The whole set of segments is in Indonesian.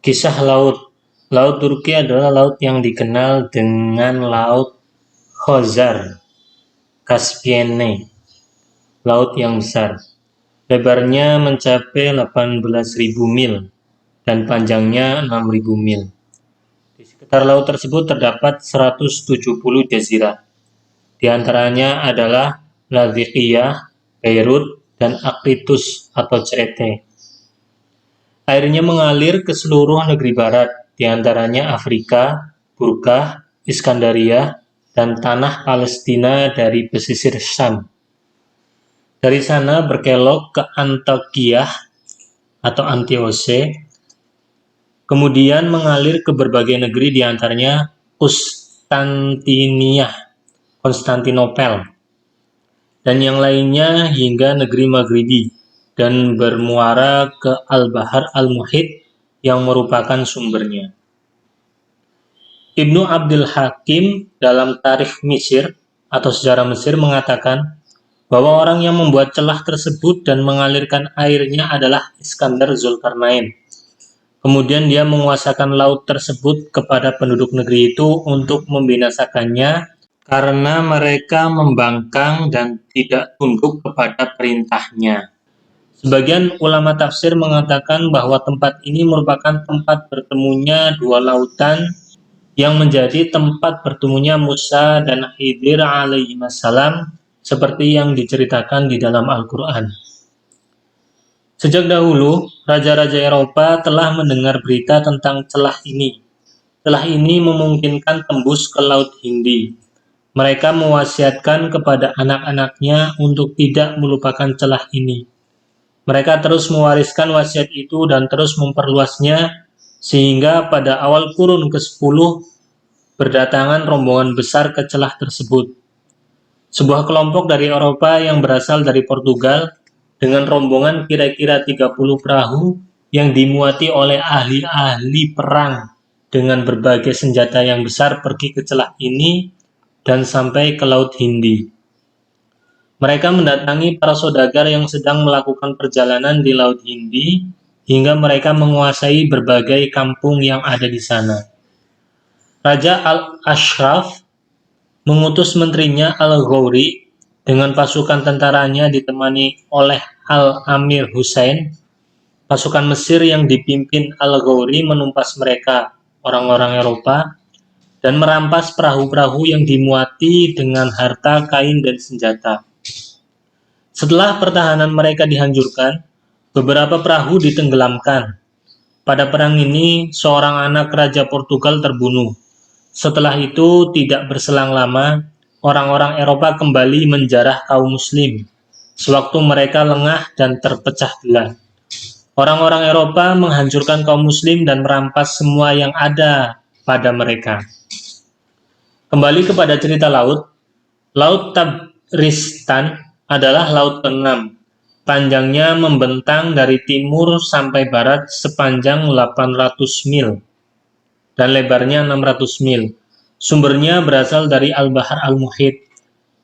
Kisah laut. Laut Turki adalah laut yang dikenal dengan Laut Khazar Caspiane, laut yang besar. Lebarnya mencapai 18.000 mil dan panjangnya 6.000 mil. Di sekitar laut tersebut terdapat 170 jazirah. Di antaranya adalah Laziqiyah, Beirut, dan Akritus atau Crete. Airnya mengalir ke seluruh negeri barat, di antaranya Afrika, Burkah, Iskandaria, dan tanah Palestina dari pesisir Syam. Dari sana berkelok ke Antakya atau Antioche, kemudian mengalir ke berbagai negeri, di antaranya Konstantinopel, dan yang lainnya hingga negeri Maghribi, dan bermuara ke Al-Bahar Al-Muhit yang merupakan sumbernya. Ibnu Abdul Hakim dalam Tarikh Mesir atau Sejarah Mesir mengatakan bahwa orang yang membuat celah tersebut dan mengalirkan airnya adalah Iskandar Zulkarnain. Kemudian dia menguasakan laut tersebut kepada penduduk negeri itu untuk membinasakannya karena mereka membangkang dan tidak tunduk kepada perintahnya. Sebagian ulama tafsir mengatakan bahwa tempat ini merupakan tempat bertemunya dua lautan yang menjadi tempat bertemunya Musa dan Khidir alaihissalam seperti yang diceritakan di dalam Al-Quran. Sejak dahulu, raja-raja Eropa telah mendengar berita tentang celah ini. Celah ini memungkinkan tembus ke Laut Hindi. Mereka mewasiatkan kepada anak-anaknya untuk tidak melupakan celah ini. Mereka terus mewariskan wasiat itu dan terus memperluasnya, sehingga pada awal kurun ke-10 berdatangan rombongan besar ke celah tersebut. Sebuah kelompok dari Eropa yang berasal dari Portugal dengan rombongan kira-kira 30 perahu yang dimuati oleh ahli-ahli perang dengan berbagai senjata yang besar pergi ke celah ini dan sampai ke Laut Hindi. Mereka mendatangi para saudagar yang sedang melakukan perjalanan di Laut Hindi hingga mereka menguasai berbagai kampung yang ada di sana. Raja Al-Ashraf mengutus menterinya Al-Ghawri dengan pasukan tentaranya ditemani oleh Al-Amir Hussein. Pasukan Mesir yang dipimpin Al-Ghawri menumpas mereka, orang-orang Eropa, dan merampas perahu-perahu yang dimuati dengan harta, kain, dan senjata. Setelah pertahanan mereka dihancurkan, beberapa perahu ditenggelamkan. Pada perang ini, seorang anak Raja Portugal terbunuh. Setelah itu, tidak berselang lama, orang-orang Eropa kembali menjarah kaum Muslim, sewaktu mereka lengah dan terpecah belah. Orang-orang Eropa menghancurkan kaum Muslim dan merampas semua yang ada pada mereka. Kembali kepada cerita laut, Laut Tabristan adalah laut ke-6. Panjangnya membentang dari timur sampai barat sepanjang 800 mil dan lebarnya 600 mil. Sumbernya berasal dari Al-Bahar Al-Muhit.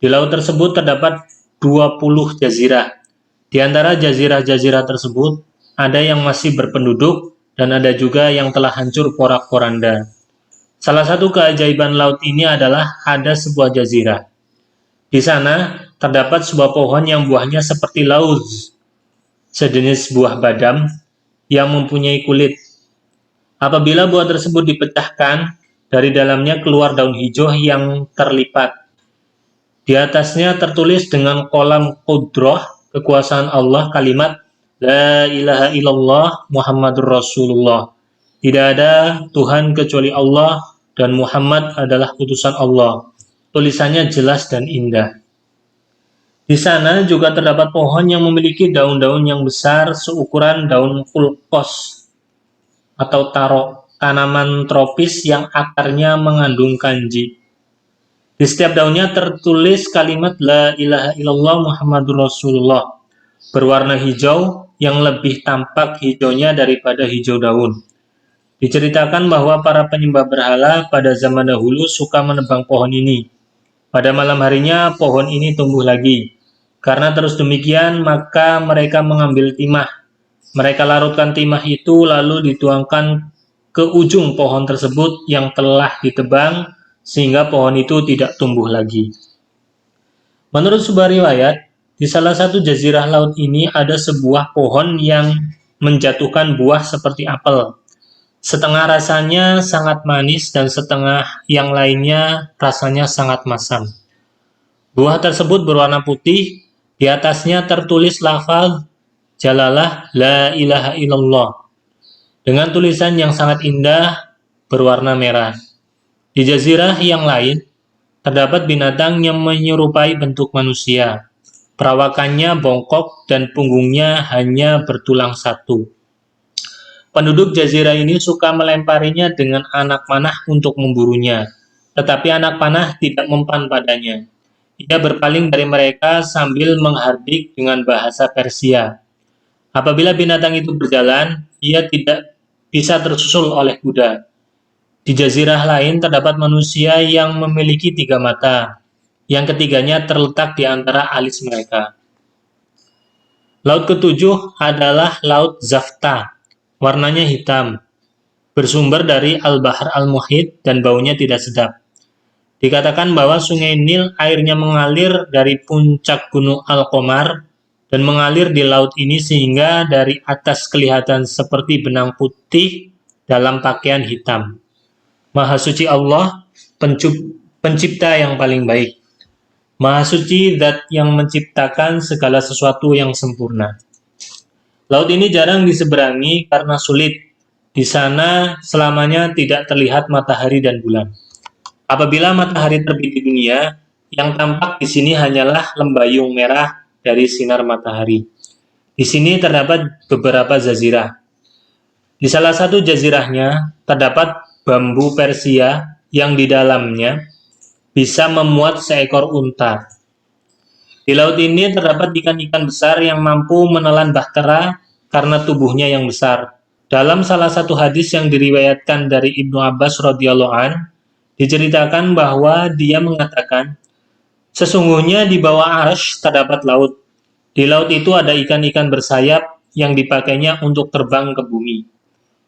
Di laut tersebut terdapat 20 jazirah. Di antara jazirah-jazirah tersebut, ada yang masih berpenduduk dan ada juga yang telah hancur porak-poranda. Salah satu keajaiban laut ini adalah ada sebuah jazirah. Di sana terdapat sebuah pohon yang buahnya seperti lauz, sejenis buah badam yang mempunyai kulit. Apabila buah tersebut dipecahkan, dari dalamnya keluar daun hijau yang terlipat. Di atasnya tertulis dengan kolam Qudrah, kekuasaan Allah, kalimat La ilaha illallah Muhammadur Rasulullah. Tidak ada Tuhan kecuali Allah dan Muhammad adalah utusan Allah. Tulisannya jelas dan indah. Di sana juga terdapat pohon yang memiliki daun-daun yang besar seukuran daun kulkos atau taro, tanaman tropis yang akarnya mengandung kanji. Di setiap daunnya tertulis kalimat La ilaha illallah Muhammadur Rasulullah, berwarna hijau yang lebih tampak hijaunya daripada hijau daun. Diceritakan bahwa para penyembah berhala pada zaman dahulu suka menebang pohon ini. Pada malam harinya pohon ini tumbuh lagi. Karena terus demikian, maka mereka mengambil timah. Mereka larutkan timah itu lalu dituangkan ke ujung pohon tersebut yang telah ditebang sehingga pohon itu tidak tumbuh lagi. Menurut sebuah riwayat, di salah satu jazirah laut ini ada sebuah pohon yang menjatuhkan buah seperti apel. Setengah rasanya sangat manis dan setengah yang lainnya rasanya sangat masam. Buah tersebut berwarna putih, di atasnya tertulis lafaz Jalalah La ilaha illallah dengan tulisan yang sangat indah berwarna merah. Di jazirah yang lain, terdapat binatang yang menyerupai bentuk manusia. Perawakannya bongkok dan punggungnya hanya bertulang satu. Penduduk jazirah ini suka melemparinya dengan anak panah untuk memburunya, tetapi anak panah tidak mempan padanya. Ia berpaling dari mereka sambil menghardik dengan bahasa Persia. Apabila binatang itu berjalan, ia tidak bisa tersusul oleh kuda. Di jazirah lain terdapat manusia yang memiliki 3 mata. Yang ketiganya terletak di antara alis mereka. Laut ketujuh adalah Laut Zafta. Warnanya hitam, bersumber dari Al-Bahr Al-Muhit dan baunya tidak sedap. Dikatakan bahwa sungai Nil airnya mengalir dari puncak gunung Al-Qomar dan mengalir di laut ini sehingga dari atas kelihatan seperti benang putih dalam pakaian hitam. Maha suci Allah, pencipta yang paling baik. Maha suci zat yang menciptakan segala sesuatu yang sempurna. Laut ini jarang diseberangi karena sulit. Di sana selamanya tidak terlihat matahari dan bulan. Apabila matahari terbit di dunia, yang tampak di sini hanyalah lembayung merah dari sinar matahari. Di sini terdapat beberapa jazirah. Di salah satu jazirahnya terdapat bambu Persia yang di dalamnya bisa memuat seekor unta. Di laut ini terdapat ikan-ikan besar yang mampu menelan bahtera karena tubuhnya yang besar. Dalam salah satu hadis yang diriwayatkan dari Ibnu Abbas radhiyallahu an, diceritakan bahwa dia mengatakan, sesungguhnya di bawah arsy terdapat laut. Di laut itu ada ikan-ikan bersayap yang dipakainya untuk terbang ke bumi.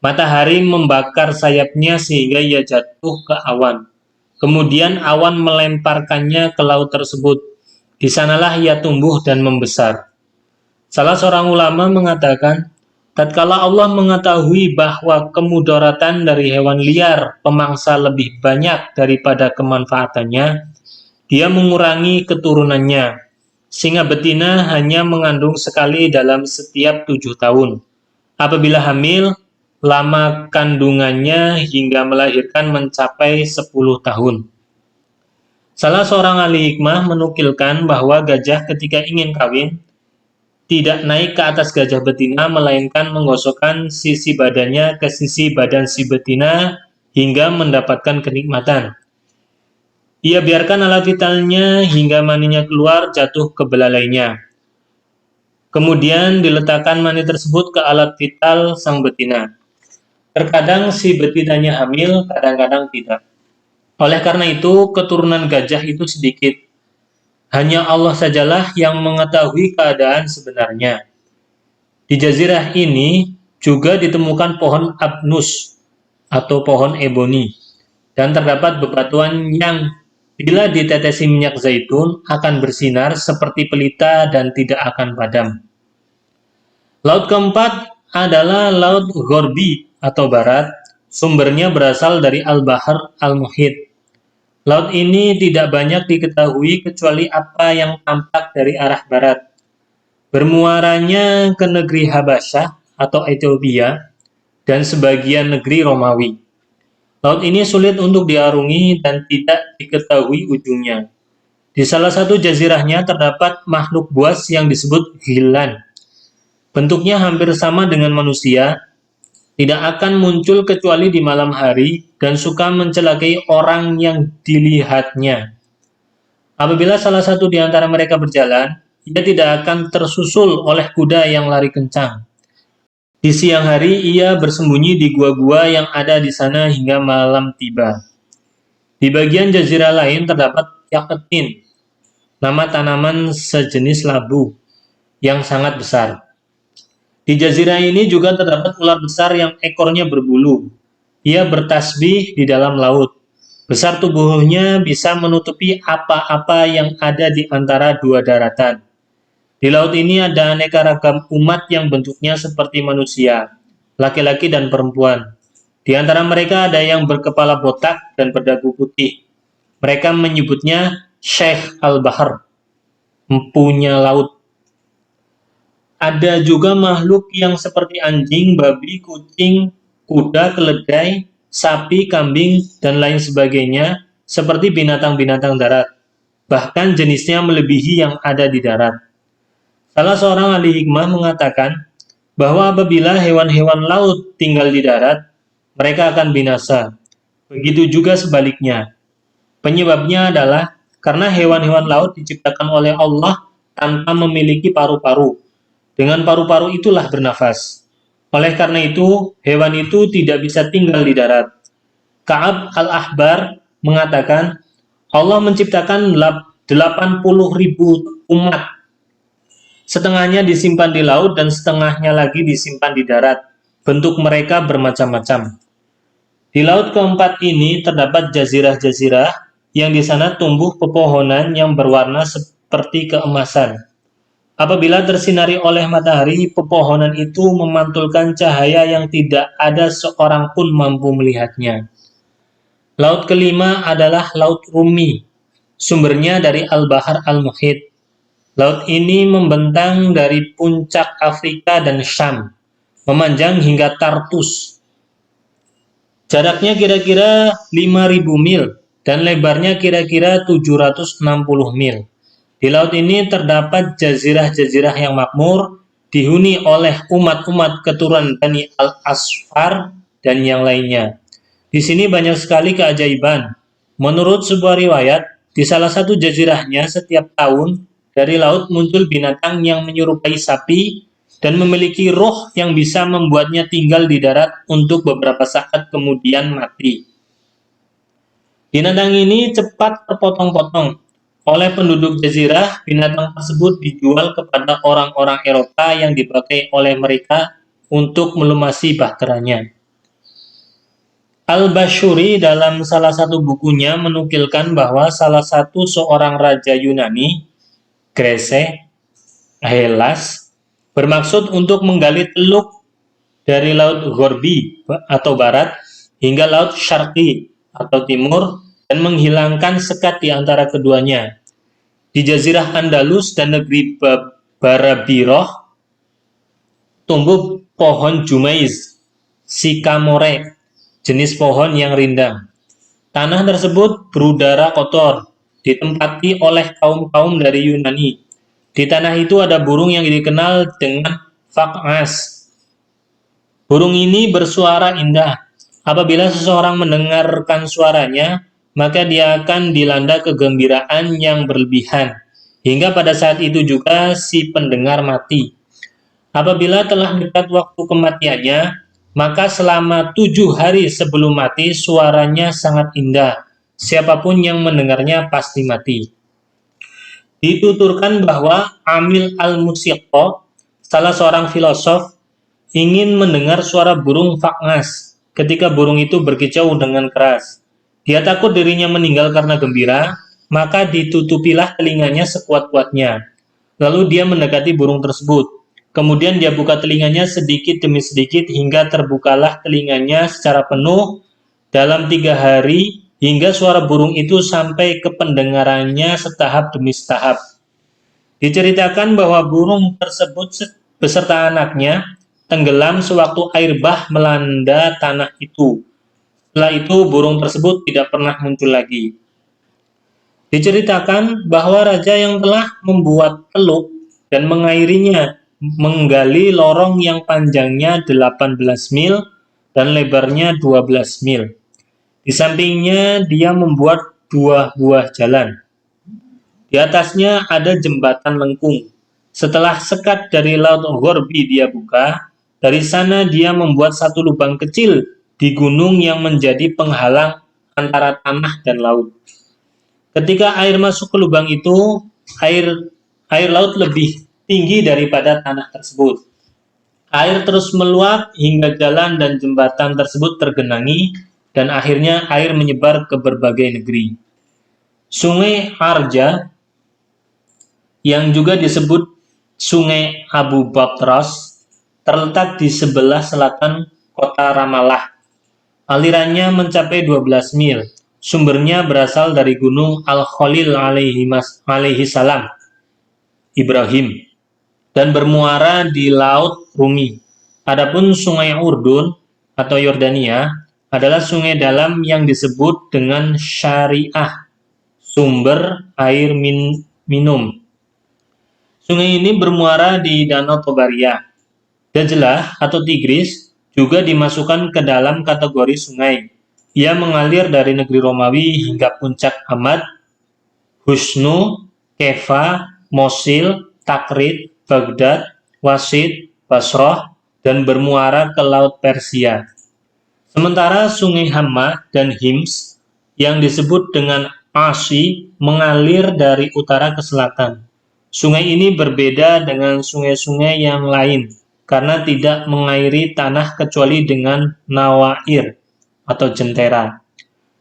Matahari membakar sayapnya sehingga ia jatuh ke awan. Kemudian awan melemparkannya ke laut tersebut. Di sanalah ia tumbuh dan membesar. Salah seorang ulama mengatakan, tatkala Allah mengetahui bahwa kemudaratan dari hewan liar pemangsa lebih banyak daripada kemanfaatannya, dia mengurangi keturunannya, sehingga betina hanya mengandung sekali dalam setiap 7 tahun. Apabila hamil, lama kandungannya hingga melahirkan mencapai 10 tahun. Salah seorang ahli hikmah menukilkan bahwa gajah ketika ingin kawin, tidak naik ke atas gajah betina, melainkan menggosokkan sisi badannya ke sisi badan si betina hingga mendapatkan kenikmatan. Ia biarkan alat vitalnya hingga maninya keluar jatuh ke belalainya. Kemudian diletakkan mani tersebut ke alat vital sang betina. Terkadang si betinanya hamil, kadang-kadang tidak. Oleh karena itu, keturunan gajah itu sedikit. Hanya Allah sajalah yang mengetahui keadaan sebenarnya. Di jazirah ini juga ditemukan pohon abnus atau pohon eboni, dan terdapat bebatuan yang bila ditetesi minyak zaitun akan bersinar seperti pelita dan tidak akan padam. Laut keempat adalah Laut Ghorbi atau Barat. Sumbernya berasal dari Al-Bahr Al-Muhit. Laut ini tidak banyak diketahui kecuali apa yang tampak dari arah barat. Bermuaranya ke negeri Habasyah atau Ethiopia dan sebagian negeri Romawi. Laut ini sulit untuk diarungi dan tidak diketahui ujungnya. Di salah satu jazirahnya terdapat makhluk buas yang disebut Ghillan. Bentuknya hampir sama dengan manusia, tidak akan muncul kecuali di malam hari dan suka mencelakai orang yang dilihatnya. Apabila salah satu di antara mereka berjalan, ia tidak akan tersusul oleh kuda yang lari kencang. Di siang hari ia bersembunyi di gua-gua yang ada di sana hingga malam tiba. Di bagian jazirah lain terdapat yaketin, nama tanaman sejenis labu yang sangat besar. Di jazirah ini juga terdapat ular besar yang ekornya berbulu. Ia bertasbih di dalam laut. Besar tubuhnya bisa menutupi apa-apa yang ada di antara dua daratan. Di laut ini ada aneka ragam umat yang bentuknya seperti manusia, laki-laki dan perempuan. Di antara mereka ada yang berkepala botak dan berdagu putih. Mereka menyebutnya Syekh Al-Bahar, empunya laut. Ada juga makhluk yang seperti anjing, babi, kucing, kuda, keledai, sapi, kambing, dan lain sebagainya, seperti binatang-binatang darat. Bahkan jenisnya melebihi yang ada di darat. Salah seorang ahli hikmah mengatakan bahwa apabila hewan-hewan laut tinggal di darat, mereka akan binasa. Begitu juga sebaliknya. Penyebabnya adalah karena hewan-hewan laut diciptakan oleh Allah tanpa memiliki paru-paru. Dengan paru-paru itulah bernafas. Oleh karena itu, hewan itu tidak bisa tinggal di darat. Ka'ab al-Ahbar mengatakan, Allah menciptakan 80.000 umat. Setengahnya disimpan di laut dan setengahnya lagi disimpan di darat. Bentuk mereka bermacam-macam. Di laut keempat ini terdapat jazirah-jazirah yang di sana tumbuh pepohonan yang berwarna seperti keemasan. Apabila tersinari oleh matahari, pepohonan itu memantulkan cahaya yang tidak ada seorang pun mampu melihatnya. Laut kelima adalah Laut Rumi, sumbernya dari Al-Bahar Al-Muhit. Laut ini membentang dari puncak Afrika dan Syam, memanjang hingga Tartus. Jaraknya kira-kira 5.000 mil dan lebarnya kira-kira 760 mil. Di laut ini terdapat jazirah-jazirah yang makmur, dihuni oleh umat-umat keturunan Bani Al-Asfar dan yang lainnya. Di sini banyak sekali keajaiban. Menurut sebuah riwayat, di salah satu jazirahnya setiap tahun dari laut muncul binatang yang menyerupai sapi dan memiliki roh yang bisa membuatnya tinggal di darat untuk beberapa saat kemudian mati. Binatang ini cepat terpotong-potong. Oleh penduduk jazirah, binatang tersebut dijual kepada orang-orang Eropa yang dipakai oleh mereka untuk melumasi bahteranya. Al-Bashuri dalam salah satu bukunya menukilkan bahwa salah satu seorang raja Yunani, Grese, Hellas, bermaksud untuk menggali teluk dari Laut Ghorbi atau Barat hingga Laut Syarqi atau Timur dan menghilangkan sekat di antara keduanya. Di Jazirah Andalus dan negeri Barabiroh tumbuh pohon jumais, sycamore, jenis pohon yang rindang. Tanah tersebut berudara kotor, ditempati oleh kaum-kaum dari Yunani. Di tanah itu ada burung yang dikenal dengan fak'as. Burung ini bersuara indah. Apabila seseorang mendengarkan suaranya, maka dia akan dilanda kegembiraan yang berlebihan, hingga pada saat itu juga si pendengar mati. Apabila telah dekat waktu kematiannya, maka selama 7 hari sebelum mati suaranya sangat indah. Siapapun yang mendengarnya pasti mati. Dituturkan bahwa Amil al-Musiqo, salah seorang filosof, ingin mendengar suara burung fak'as ketika burung itu berkicau dengan keras. Dia takut dirinya meninggal karena gembira, maka ditutupilah telinganya sekuat-kuatnya. Lalu dia mendekati burung tersebut. Kemudian dia buka telinganya sedikit demi sedikit hingga terbukalah telinganya secara penuh dalam 3 hari hingga suara burung itu sampai ke pendengarannya setahap demi setahap. Diceritakan bahwa burung tersebut beserta anaknya tenggelam sewaktu air bah melanda tanah itu. Setelah itu burung tersebut tidak pernah muncul lagi. Diceritakan bahwa raja yang telah membuat teluk dan mengairinya menggali lorong yang panjangnya 18 mil dan lebarnya 12 mil. Di sampingnya dia membuat 2 buah jalan. Di atasnya ada jembatan lengkung. Setelah sekat dari Laut Ghorbi dia buka, dari sana dia membuat satu lubang kecil di gunung yang menjadi penghalang antara tanah dan laut. Ketika air masuk ke lubang itu, air laut lebih tinggi daripada tanah tersebut. Air terus meluap hingga jalan dan jembatan tersebut tergenangi, dan akhirnya air menyebar ke berbagai negeri. Sungai Arja, yang juga disebut Sungai Abu Batras, terletak di sebelah selatan kota Ramallah. Alirannya mencapai 12 mil. Sumbernya berasal dari Gunung Al-Khalil alaihi salam, Ibrahim, dan bermuara di Laut Rumi. Adapun Sungai Urdun atau Yordania adalah sungai dalam yang disebut dengan syariah, sumber air minum. Sungai ini bermuara di Danau Tobaria. Dajlah atau Tigris juga dimasukkan ke dalam kategori sungai. Ia mengalir dari negeri Romawi hingga puncak Ahmad, Husnu, Kefa, Mosil, Takrit, Baghdad, Wasit, Basrah, dan bermuara ke Laut Persia. Sementara Sungai Hamma dan Hims yang disebut dengan Asi mengalir dari utara ke selatan. Sungai ini berbeda dengan sungai-sungai yang lain karena tidak mengairi tanah kecuali dengan nawair atau jentera.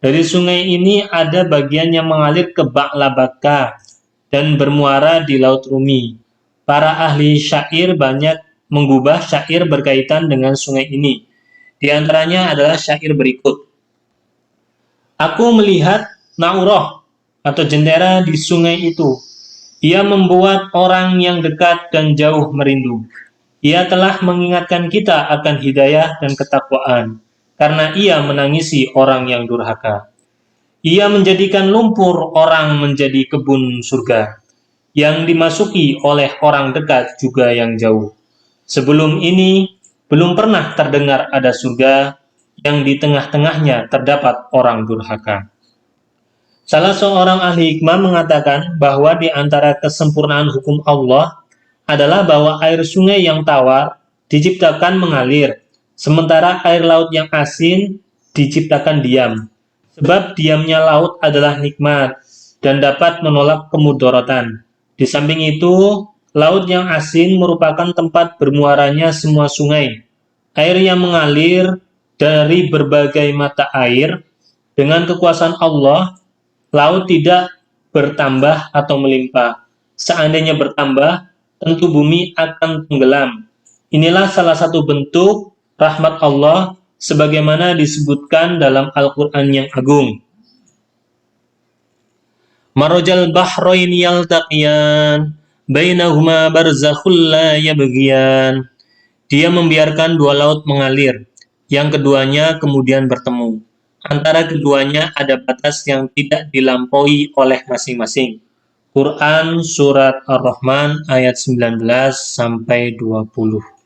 Dari sungai ini ada bagian yang mengalir ke Ba'labaka dan bermuara di Laut Rumi. Para ahli syair banyak menggubah syair berkaitan dengan sungai ini. Di antaranya adalah syair berikut. Aku melihat Na'urah atau jentera di sungai itu. Ia membuat orang yang dekat dan jauh merindu. Ia telah mengingatkan kita akan hidayah dan ketakwaan, karena ia menangisi orang yang durhaka. Ia menjadikan lumpur orang menjadi kebun surga, yang dimasuki oleh orang dekat juga yang jauh. Sebelum ini, belum pernah terdengar ada surga yang di tengah-tengahnya terdapat orang durhaka. Salah seorang ahli hikmah mengatakan bahwa di antara kesempurnaan hukum Allah adalah bahwa air sungai yang tawar diciptakan mengalir, sementara air laut yang asin diciptakan diam. Sebab diamnya laut adalah nikmat dan dapat menolak kemudorotan. Di samping itu, laut yang asin merupakan tempat bermuaranya semua sungai. Air yang mengalir dari berbagai mata air, dengan kekuasaan Allah, laut tidak bertambah atau melimpah. Seandainya bertambah, tentu bumi akan tenggelam. Inilah salah satu bentuk rahmat Allah sebagaimana disebutkan dalam Al-Quran yang agung. Marajal bahraini yaltaqiyan bainahuma barzakhul la yabghiyan. Dia membiarkan dua laut mengalir, yang keduanya kemudian bertemu. Antara keduanya ada batas yang tidak dilampaui oleh masing-masing. Quran Surat Ar-Rahman ayat 19-20.